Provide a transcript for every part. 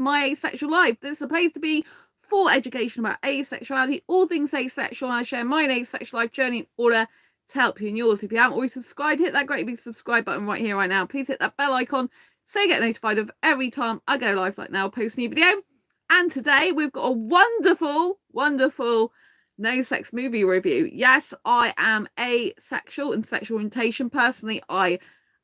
my asexual life. This is supposed to be for education about asexuality, all things asexual, and I share my asexual life journey in order to help you in yours. If you haven't already subscribed, hit that great big subscribe button right here, right now. Please hit that bell icon so you get notified of every time I go live like now, post a new video. And today we've got a wonderful no sex movie review. Yes, I am asexual in sexual orientation. Personally, I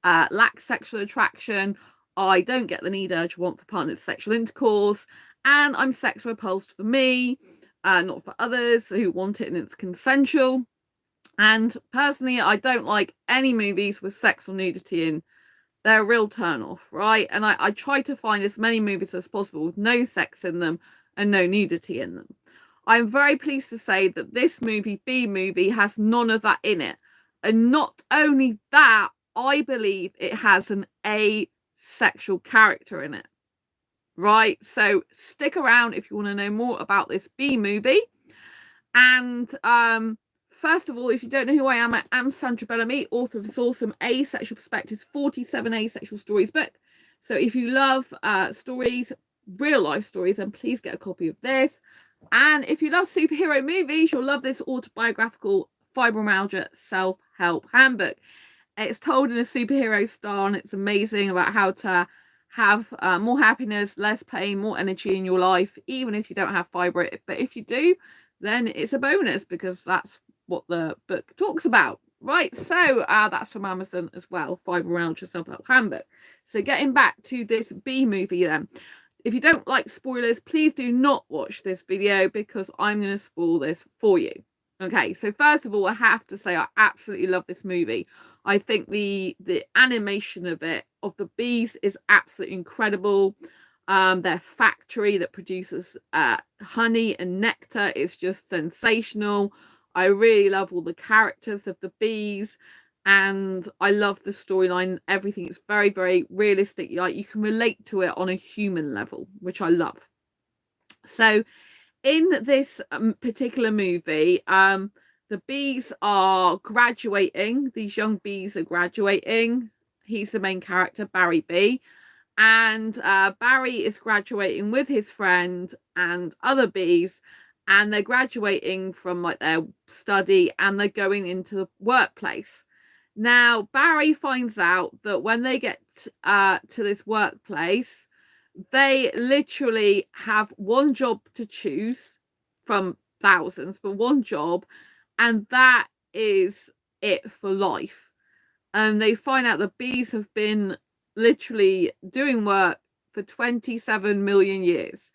lack sexual attraction. I don't get the need, urge, want for partnered sexual intercourse, and I'm sex repulsed for me, not for others who want it and it's consensual. And personally, I don't like any movies with sex or nudity in. They're a real turn off, right? And I try to find as many movies as possible with no sex in them and no nudity in them. I'm very pleased to say that this movie, B movie, has none of that in it. And not only that, I believe it has an asexual character in it. Right? So stick around if you want to know more about this B movie. And first of all, if you don't know who I am Sandra Bellamy, author of this awesome Asexual Perspectives 47 Asexual Stories book. So if you love stories, real life stories, then please get a copy of this. And if you love superhero movies, you'll love this autobiographical fibromyalgia self-help handbook. It's told in a superhero style, and it's amazing about how to have more happiness, less pain, more energy in your life, even if you don't have fibro. But if you do, then it's a bonus, because that's what the book talks about. Right, so that's from Amazon as well, fibromyalgia self-help handbook. So getting back to this B movie then. If you don't like spoilers, please do not watch this video, because I'm going to spoil this for you. Okay, so first of all, I have to say I absolutely love this movie. I think the animation of it, of the bees, is absolutely incredible. Their factory that produces honey and nectar is just sensational. I really love all the characters of the bees, and I love the storyline. Everything is very, very realistic. Like, you can relate to it on a human level, which I love. So in this particular movie, the bees are graduating. These young bees are graduating. He's the main character, Barry B. And Barry is graduating with his friend and other bees, and they're graduating from like their study, and they're going into the workplace. Now, Barry finds out that when they get to this workplace, they literally have one job to choose from thousands, but one job, and that is it for life. And they find out the bees have been literally doing work for 27 million years.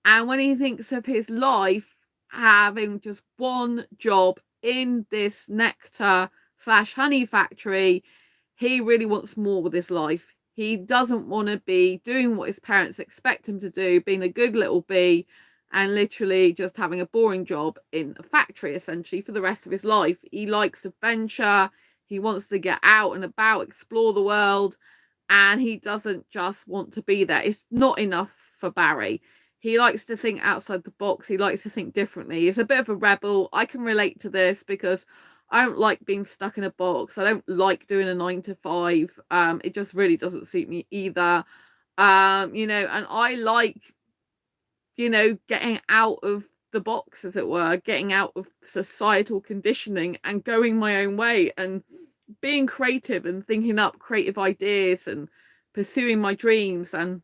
And when he thinks of his life having just one job in this nectar / honey factory, he really wants more with his life. He doesn't want to be doing what his parents expect him to do, being a good little bee, and literally just having a boring job in a factory, essentially, for the rest of his life. He likes adventure. He wants to get out and about, explore the world, and he doesn't just want to be there. It's not enough for Barry. He likes to think outside the box. He likes to think differently. He's a bit of a rebel. I can relate to this because I don't like being stuck in a box. I don't like doing a 9 to 5. It just really doesn't suit me either. You know, and I like, you know, getting out of the box, as it were, getting out of societal conditioning and going my own way and being creative and thinking up creative ideas and pursuing my dreams. And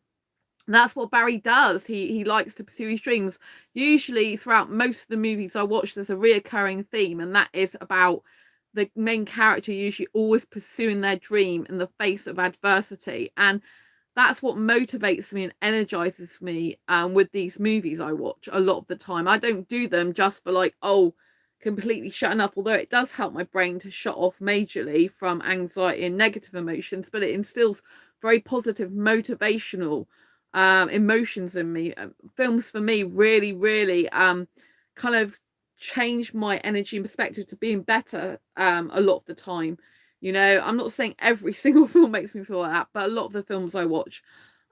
that's what Barry does. He likes to pursue his dreams. Usually throughout most of the movies I watch, there's a reoccurring theme, and that is about the main character usually always pursuing their dream in the face of adversity. And that's what motivates me and energizes me with these movies I watch a lot of the time. I don't do them just for like, oh, completely shutting off, although it does help my brain to shut off majorly from anxiety and negative emotions, but it instills very positive, motivational emotions in me. Films for me really kind of change my energy and perspective to being better a lot of the time. You know, I'm not saying every single film makes me feel like that, but a lot of the films I watch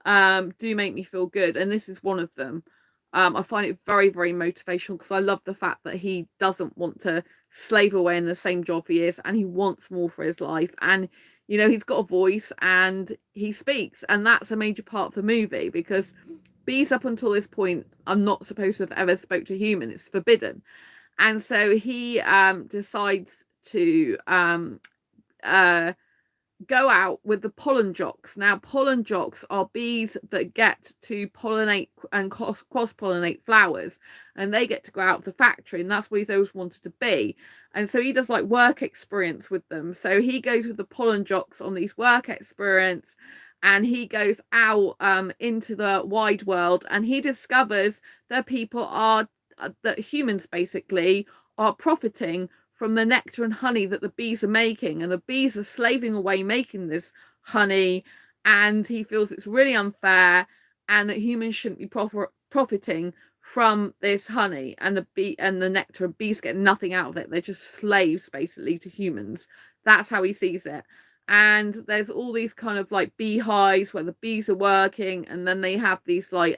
do make me feel good, and this is one of them. I find it very motivational because I love the fact that he doesn't want to slave away in the same job for years, and he wants more for his life. And you know, he's got a voice and he speaks, and that's a major part of the movie, because bees up until this point are not supposed to have ever spoke to human. It's forbidden. And so he decides to go out with the pollen jocks. Now, pollen jocks are bees that get to pollinate and cross-pollinate flowers, and they get to go out of the factory, and that's what he's always wanted to be. And so he does like work experience with them. So he goes with the pollen jocks on these work experience, and he goes out into the wide world, and he discovers that people are that humans basically are profiting from the nectar and honey that the bees are making, and the bees are slaving away making this honey, and he feels it's really unfair and that humans shouldn't be profiting from this honey and the bee and the nectar, and bees get nothing out of it. They're just slaves basically to humans. That's how he sees it. And there's all these kind of like beehives where the bees are working, and then they have these like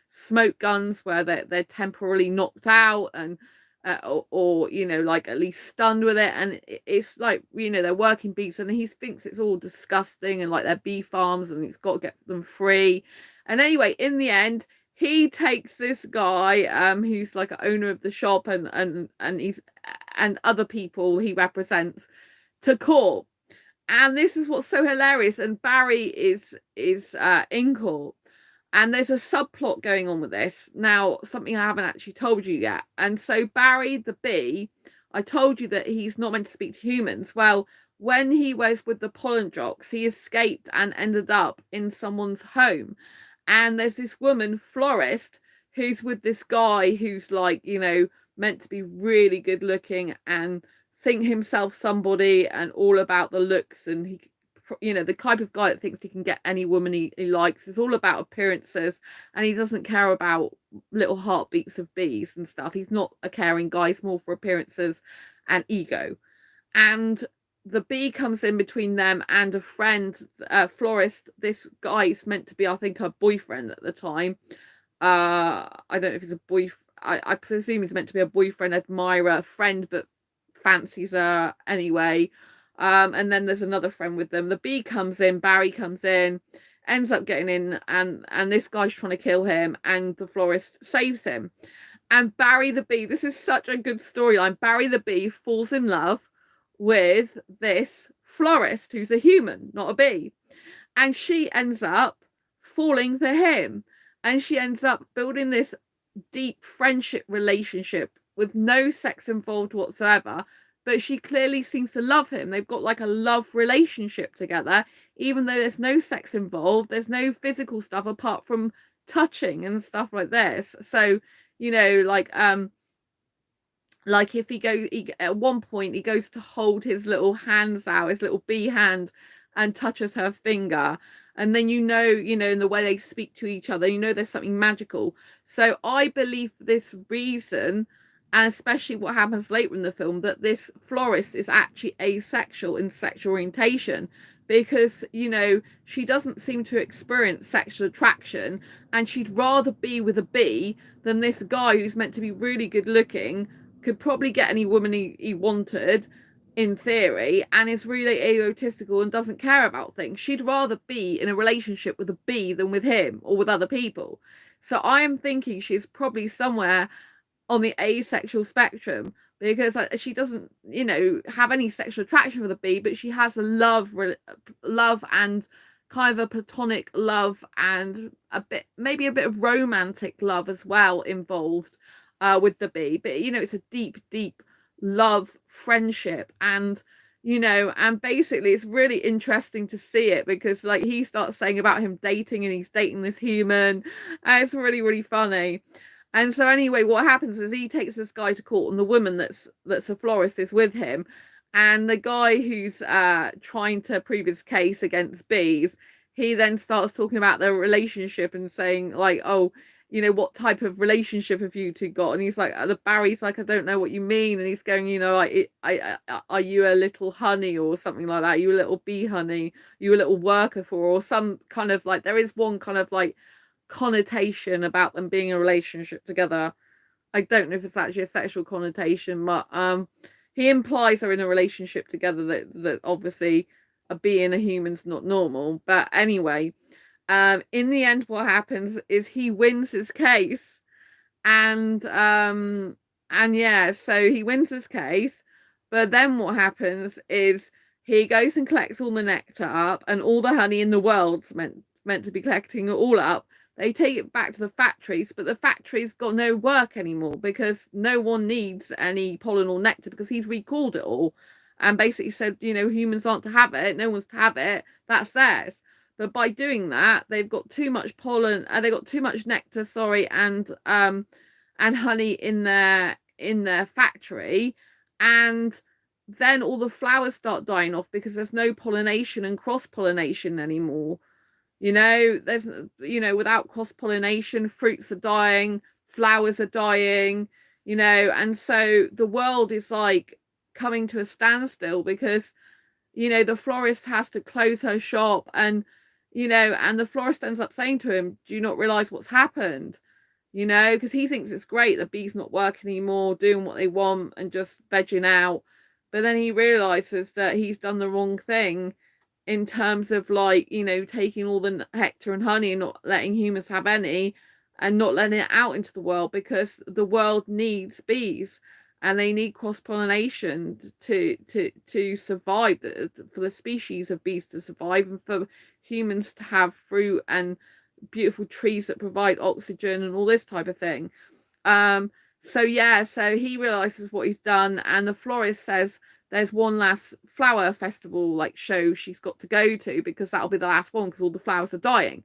smoke guns where they're temporarily knocked out, and or you know, like at least stunned with it. And it's like, you know, they're working bees, and he thinks it's all disgusting and like they're bee farms and he's got to get them free. And anyway, in the end, he takes this guy who's like an owner of the shop, and he's and other people he represents, to court. And this is what's so hilarious. And Barry is in court, and there's a subplot going on with this. Now, something I haven't actually told you yet. And so Barry the bee, I told you that he's not meant to speak to humans. Well, when he was with the pollen jocks, he escaped and ended up in someone's home. And there's this woman, florist, who's with this guy who's like, you know, meant to be really good looking and think himself somebody and all about the looks, and he, you know, the type of guy that thinks he can get any woman he likes. Is all about appearances, and he doesn't care about little heartbeats of bees and stuff. He's not a caring guy. He's more for appearances and ego. And the bee comes in between them and a friend, florist. This guy's meant to be, I think, her boyfriend at the time. I don't know if it's a boyfriend. I presume he's meant to be a boyfriend, admirer, friend, but fancies her anyway. And then there's another friend with them. The bee comes in, Barry comes in, ends up getting in, and this guy's trying to kill him, and the florist saves him. And Barry the bee, this is such a good storyline. Barry the bee falls in love with this florist who's a human, not a bee. And she ends up falling for him. And she ends up building this deep friendship relationship with no sex involved whatsoever, but she clearly seems to love him. They've got like a love relationship together, even though there's no sex involved. There's no physical stuff apart from touching and stuff like this. So, you know, like if he at one point he goes to hold his little hands out, his little bee hand, and touches her finger, and then you know in the way they speak to each other, you know there's something magical. So I believe for this reason, and especially what happens later in the film, that this florist is actually asexual in sexual orientation, because, you know, she doesn't seem to experience sexual attraction, and she'd rather be with a bee than this guy who's meant to be really good looking, could probably get any woman he wanted in theory, and is really egotistical and doesn't care about things. She'd rather be in a relationship with a bee than with him or with other people. So I am thinking she's probably somewhere on the asexual spectrum, because she doesn't, you know, have any sexual attraction for the bee, but she has a love and kind of a platonic love, and maybe a bit of romantic love as well involved with the bee. But, you know, it's a deep love friendship, and, you know, and basically it's really interesting to see it, because like he starts saying about him dating, and he's dating this human, and it's really funny. And so anyway, what happens is he takes this guy to court, and the woman that's a florist is with him, and the guy who's trying to prove his case against bees, he then starts talking about their relationship and saying like, oh, you know, what type of relationship have you two got? And he's like, the Barry's like, I don't know what you mean. And he's going, you know, like, are you a little honey or something like that? Are you a little bee honey? Are you a little worker for, or some kind of like, there is one kind of like connotation about them being in a relationship together. I don't know if it's actually a sexual connotation, but he implies they're in a relationship together, that obviously a bee and a human's not normal. But anyway, In the end, what happens is he wins his case, and yeah, so he wins his case. But then what happens is he goes and collects all the nectar up, and all the honey in the world's meant to be collecting it all up. They take it back to the factories, but the factories got no work anymore because no one needs any pollen or nectar, because he's recalled it all and basically said, you know, humans aren't to have it, no one's to have it, that's theirs. But by doing that, they've got too much pollen, they got too much nectar, sorry, and honey in their factory, and then all the flowers start dying off because there's no pollination and cross pollination anymore. You know, there's, you know, without cross pollination, fruits are dying, flowers are dying, you know, and so the world is like coming to a standstill because, you know, the florist has to close her shop, and, you know, and the florist ends up saying to him, do you not realize what's happened? You know, because he thinks it's great the bees not working anymore, doing what they want and just vegging out. But then he realizes that he's done the wrong thing in terms of, like, you know, taking all the nectar and honey and not letting humans have any, and not letting it out into the world, because the world needs bees and they need cross-pollination to survive, for the species of bees to survive, and for humans to have fruit and beautiful trees that provide oxygen and all this type of thing. So yeah, so he realizes what he's done, and the florist says there's one last flower festival like show she's got to go to, because that'll be the last one, because all the flowers are dying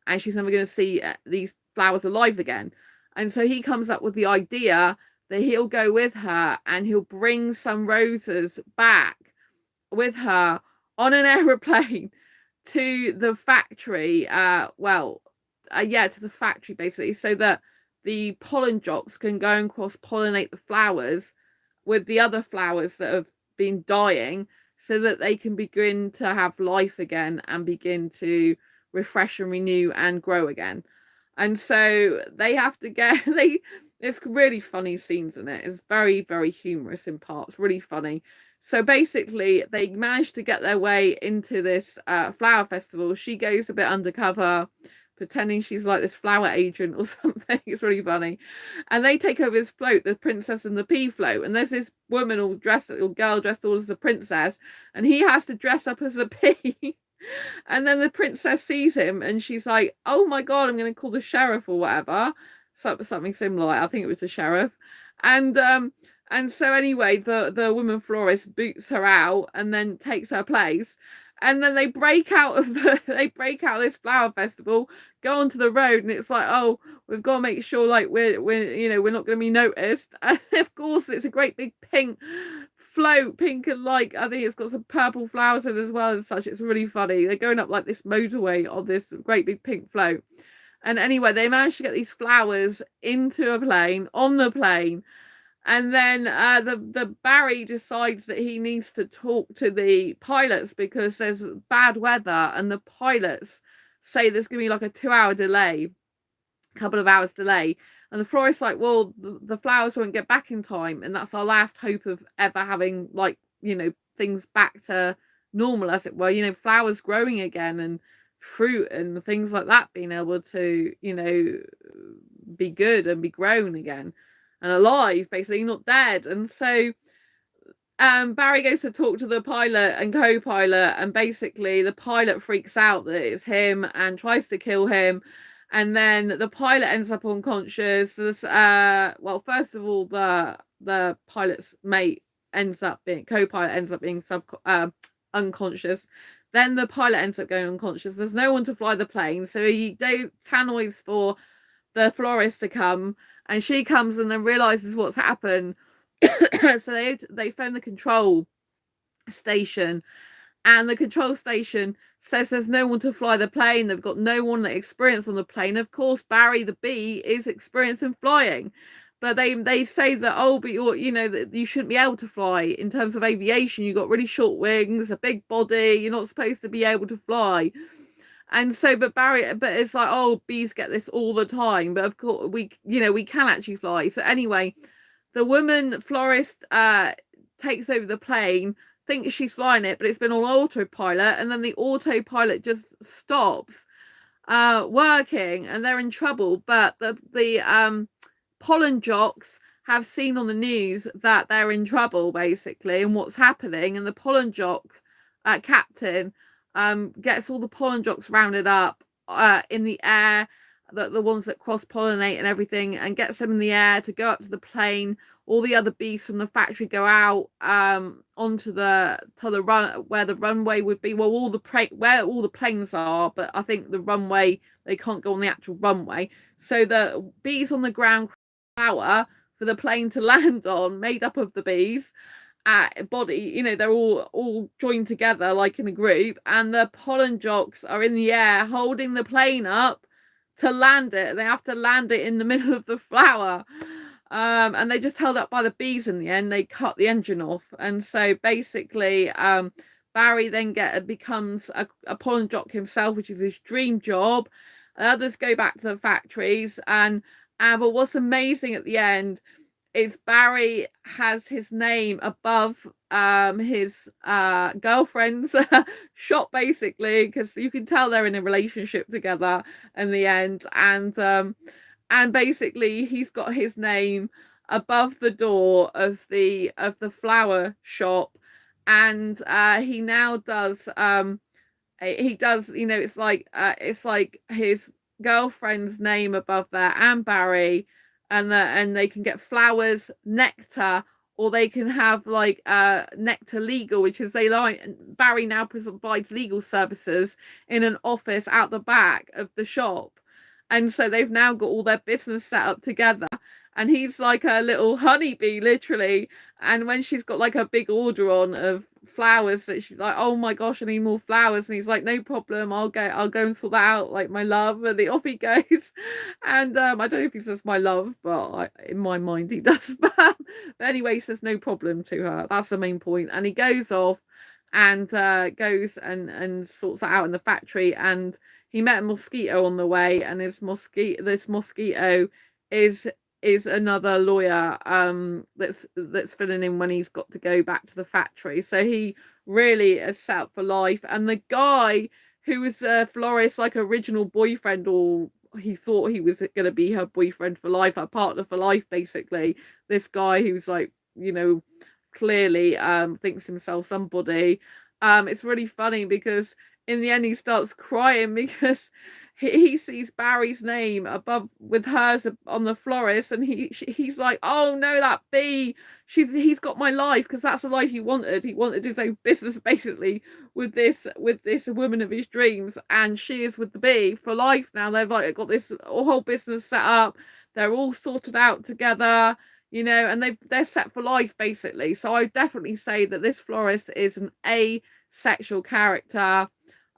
and she's never going to see these flowers alive again. And so he comes up with the idea that he'll go with her and he'll bring some roses back with her on an aeroplane to the factory, to the factory basically, so that the pollen jocks can go and cross-pollinate the flowers with the other flowers that have been dying, so that they can begin to have life again and begin to refresh and renew and grow again. And so they have to get it's really funny scenes in it. It's very, very humorous in parts, really funny. So basically they manage to get their way into this flower festival. She goes a bit undercover, pretending she's like this flower agent or something. It's really funny. And they take over this float, the Princess and the Pea float, and there's this woman all dressed, or girl dressed all as a princess, and he has to dress up as a pea. And then the princess sees him and she's like, oh my god, I'm going to call the sheriff or whatever, something similar. I think it was the sheriff. And so anyway, the woman florist boots her out and then takes her place. And then they break out of this flower festival, go onto the road, and it's like, oh, we've got to make sure, like, we're not going to be noticed. And of course, it's a great big pink float, pink, and like, I think it's got some purple flowers in it as well and such. It's really funny. They're going up like this motorway on this great big pink float. And anyway, they managed to get these flowers into a plane, on the plane. And then the Barry decides that he needs to talk to the pilots because there's bad weather, and the pilots say there's going to be like a 2-hour delay, a couple of hours delay. And the florist's like, well, the flowers won't get back in time, and that's our last hope of ever having, like, you know, things back to normal, as it were, you know, flowers growing again and fruit and things like that being able to, you know, be good and be grown again and alive, basically, not dead. And so Barry goes to talk to the pilot and co-pilot, and basically the pilot freaks out that it's him and tries to kill him. And then the pilot ends up unconscious. There's, first of all, the pilot's mate ends up being, co-pilot ends up being unconscious. Then the pilot ends up going unconscious. There's no one to fly the plane, so he tannoys for the florist to come, and she comes and then realizes what's happened. So they phone the control station, and the control station says there's no one to fly the plane. They've got no one that experience on the plane. Of course, Barry the bee is experienced in flying, but they say that, oh, but you're, you know, that you shouldn't be able to fly in terms of aviation. You've got really short wings, a big body. You're not supposed to be able to fly. And so, but it's like, oh, bees get this all the time. But of course, we can actually fly. So anyway, the woman florist takes over the plane, thinks she's flying it, but it's been on autopilot, and then the autopilot just stops. working, and they're in trouble. But the pollen jocks have seen on the news that they're in trouble, basically, and what's happening. And the pollen jock captain gets all the pollen jocks rounded up in the air, the ones that cross pollinate and everything, and gets them in the air to go up to the plane. All the other bees from the factory go out onto the run where the runway would be. Well, where all the planes are, but I think the runway, they can't go on the actual runway. So the bees on the ground flower for the plane to land on, made up of the bees body, you know, they're all joined together like in a group, and the pollen jocks are in the air holding the plane up to land it. They have to land it in the middle of the flower, and they just held up by the bees. In the end, they cut the engine off, and so basically Barry then becomes a pollen jock himself, which is his dream job. Others go back to the factories, and but what's amazing at the end is Barry has his name above his girlfriend's shop, basically, because you can tell they're in a relationship together in the end. And basically he's got his name above the door of the flower shop, and he now does you know, it's like his girlfriend's name above there and Barry, and they can get flowers, nectar, or they can have like nectar legal, which is Barry now provides legal services in an office out the back of the shop. And so they've now got all their business set up together, and he's like a little honeybee, literally. And when she's got like a big order on of flowers, that she's like, oh my gosh, I need more flowers, and he's like, no problem, I'll go and sort that out, like, my love. And off he goes. And I don't know if he says my love, but in my mind he does. But anyway, he says no problem to her. That's the main point. And he goes off and goes and sorts it out in the factory. And he met a mosquito on the way, and this mosquito is another lawyer that's filling in when he's got to go back to the factory. So he really is set up for life. And the guy who was Flores' like original boyfriend, or he thought he was going to be her boyfriend for life, her partner for life, basically, this guy who's like, you know, clearly thinks himself somebody, it's really funny because in the end he starts crying because he sees Barry's name above with hers on the florist, and he's like, oh no, that bee, he's got my life, because that's the life he wanted. He wanted his own business, basically, with this woman of his dreams, and she is with the bee for life now. They've like got this whole business set up, they're all sorted out together, you know, and they're set for life, basically. So I definitely say that this florist is an asexual character.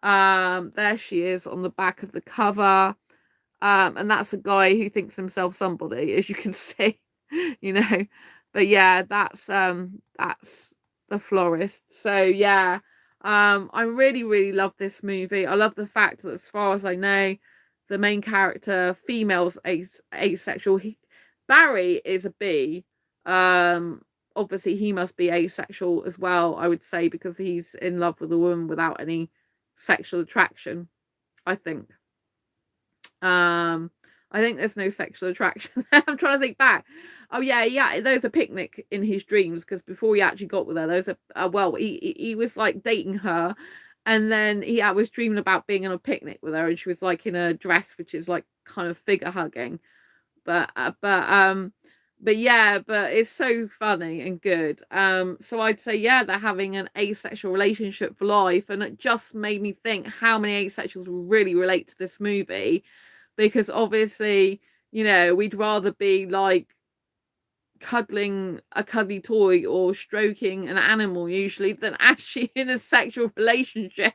There she is on the back of the cover, and that's a guy who thinks himself somebody, as you can see, you know. But yeah, that's the florist. So yeah, I really love this movie. I love the fact that, as far as I know, the main character, female's asexual. Barry is a B. Obviously he must be asexual as well, I would say, because he's in love with a woman without any sexual attraction, I think. I think there's no sexual attraction. I'm trying to think back. Oh yeah, there's a picnic in his dreams, because before he actually got with her, there's he was like dating her, and then he was dreaming about being on a picnic with her, and she was like in a dress which is like kind of figure hugging, but yeah, but it's so funny and good. So I'd say, yeah, they're having an asexual relationship for life, and it just made me think how many asexuals really relate to this movie, because obviously, you know, we'd rather be like cuddling a cuddly toy or stroking an animal usually than actually in a sexual relationship.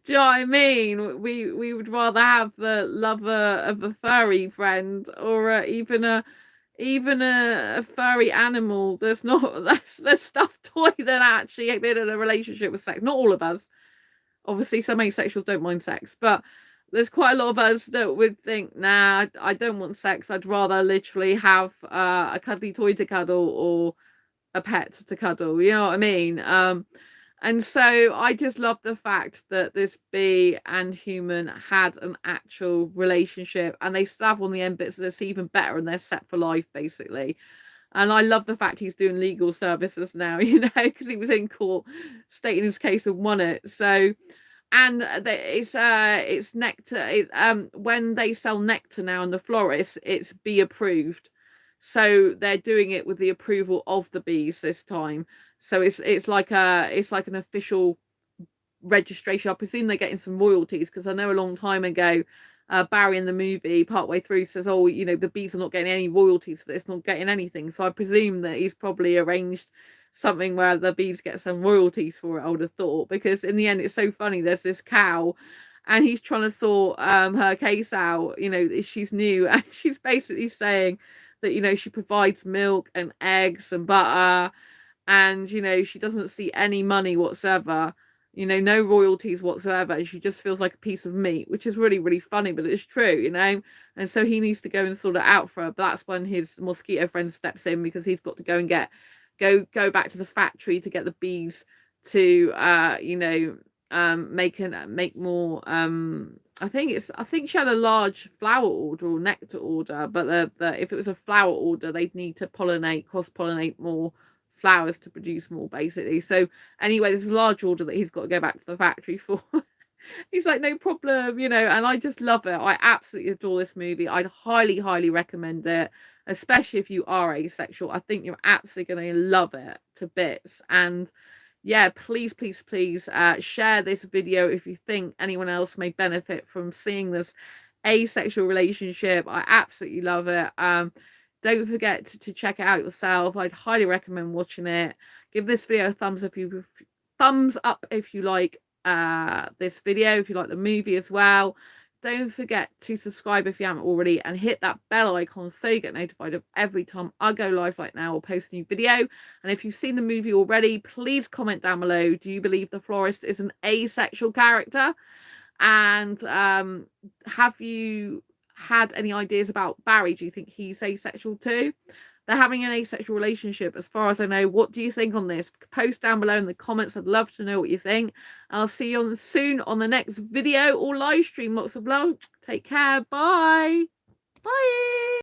Do you know what I mean? We would rather have the lover of a furry friend, or even a furry animal that's not that's stuffed toy, than actually been in a relationship with sex. Not all of us, obviously. Some asexuals don't mind sex, but there's quite a lot of us that would think, nah, I don't want sex, I'd rather literally have a cuddly toy to cuddle, or a pet to cuddle, you know what I mean? And so I just love the fact that this bee and human had an actual relationship, and they still have on the end bits of this even better, and they're set for life basically. And I love the fact he's doing legal services now, you know, because he was in court stating his case and won it. So, and it's nectar. When they sell nectar now in the florist, it's bee approved. So they're doing it with the approval of the bees this time. So it's like an official registration. I presume they're getting some royalties, because I know a long time ago, Barry in the movie, partway through, says, "Oh, you know, the bees are not getting any royalties for this, not getting anything." So I presume that he's probably arranged something where the bees get some royalties for it, I would have thought, because in the end, it's so funny. There's this cow, and he's trying to sort her case out. You know, she's new, and she's basically saying that, you know, she provides milk and eggs and butter, and, you know, she doesn't see any money whatsoever, you know, no royalties whatsoever, and she just feels like a piece of meat, which is really, really funny, but it's true, you know. And so he needs to go and sort it out for her, but that's when his mosquito friend steps in, because he's got to go and go back to the factory to get the bees to you know, make more. I think she had a large flower order or nectar order, but if it was a flower order, they'd need to cross pollinate more flowers to produce more, basically. So anyway, there's a large order that he's got to go back to the factory for. He's like, no problem, you know. And I just love it. I absolutely adore this movie. I'd highly recommend it, especially if you are asexual. I think you're absolutely going to love it to bits. And yeah, please share this video if you think anyone else may benefit from seeing this asexual relationship. I absolutely love it. Don't forget to check it out yourself. I'd highly recommend watching it. Give this video a thumbs up if you like this video, if you like the movie as well. Don't forget to subscribe if you haven't already, and hit that bell icon so you get notified of every time I go live like now or post a new video. And if you've seen the movie already, please comment down below. Do you believe the florist is an asexual character? And have you had any ideas about Barry? Do you think he's asexual too? They're having an asexual relationship, as far as I know. What do you think on this? Post down below in the comments. I'd love to know what you think. I'll see you soon on the next video or live stream. Lots of love. Take care. Bye. Bye.